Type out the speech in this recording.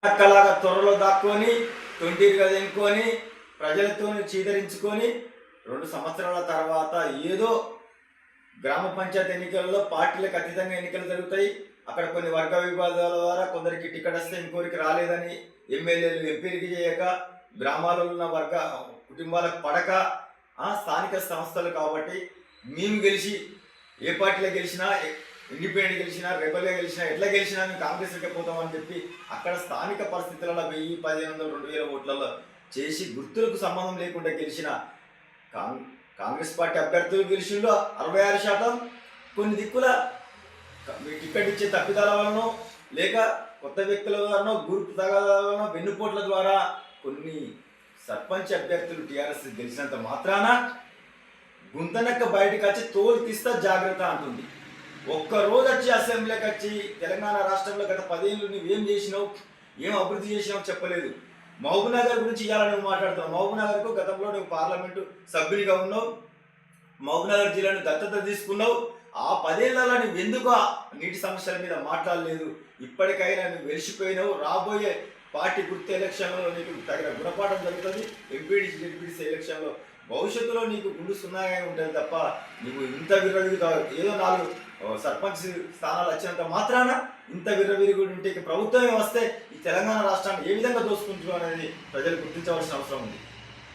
అక్కలాగా త్వరలో దాక్కొని తొంటిగా తెంకొని ప్రజలతో చీదరించుకొని 2 సంవత్సరాల తర్వాత ఏదో గ్రామ పంచాయతీ ఎన్నికల్లో పార్టీలకు అతీతంగా ఎన్నికలు జరుగుతాయి. అక్కడ కొన్ని వర్గ విభాగాల ద్వారా కొందరికి టికెట్ వస్తే ఇంకోరికి రాలేదని ఎమ్మెల్యేలు ఎంపీలకి చేయక గ్రామాలలో ఉన్న వర్గ కుటుంబాలకు పడక స్థానిక సంస్థలు కాబట్టి మేము గెలిచి ఏ పార్టీలో గెలిచినా ఇండిపెండెంట్ గెలిచినా రెబల్గా గెలిచినా ఎట్లా గెలిచినా మేము కాంగ్రెస్కి పోతామని చెప్పి అక్కడ స్థానిక పరిస్థితులలో 1000, 1500, 2000 ఓట్లలో చేసి గుర్తులకు సంబంధం లేకుండా గెలిచిన కాంగ్రెస్ పార్టీ అభ్యర్థులు గెలిచిందో 66%. కొన్ని దిక్కుల టికెట్ ఇచ్చే తప్పిదాల వలనో లేక కొత్త వ్యక్తుల ద్వారానో గ్రూప్ తగాదాలనో వెన్నుపోట్ల ద్వారా కొన్ని సర్పంచ్ అభ్యర్థులు టీఆర్ఎస్ గెలిచినంత మాత్రాన గుంతనక్క బయటకు వచ్చి తోలు తీస్తా జాగ్రత్త అంటుంది. ఒక్కరోజు వచ్చి అసెంబ్లీకి వచ్చి తెలంగాణ రాష్ట్రంలో గత 10 ఏళ్ళు నువ్వేం చేసినావు, ఏం అభివృద్ధి చేసినావు చెప్పలేదు. మహబూబ్నగర్ గురించి ఇవాళ నువ్వు మాట్లాడుతున్నావు. మహబూబ్నగర్కు గతంలో నువ్వు పార్లమెంటు సభ్యునిగా ఉన్నావు, మహబూబ్నగర్ జిల్లాను దత్తత తీసుకున్నావు. ఆ 10 ఏళ్ళలో నువ్వు ఎందుకు నీటి సమస్యల మీద మాట్లాడలేదు? ఇప్పటికైనా నువ్వు వెలిసిపోయినావు. రాబోయే పార్టీ గుర్తు ఎలక్షన్లో నీకు తగిన గుణపాఠం జరుగుతుంది. ఎంపీడీసీ జెడ్పీడీసీ ఎలక్షన్లో భవిష్యత్తులో నీకు గుండు సున్నాగా ఉంటుంది తప్ప నువ్వు ఇంత విర్రవిగుతావు. ఏదో 4 సర్పంచ్ స్థానాలు వచ్చినంత మాత్రాన ఇంత విర్రవిరుగుడు ఉంటే ప్రభుత్వమే వస్తే ఈ తెలంగాణ రాష్ట్రాన్ని ఏ విధంగా దోసుకుంటున్నావు అనేది ప్రజలు గుర్తించవలసిన అవసరం ఉంది.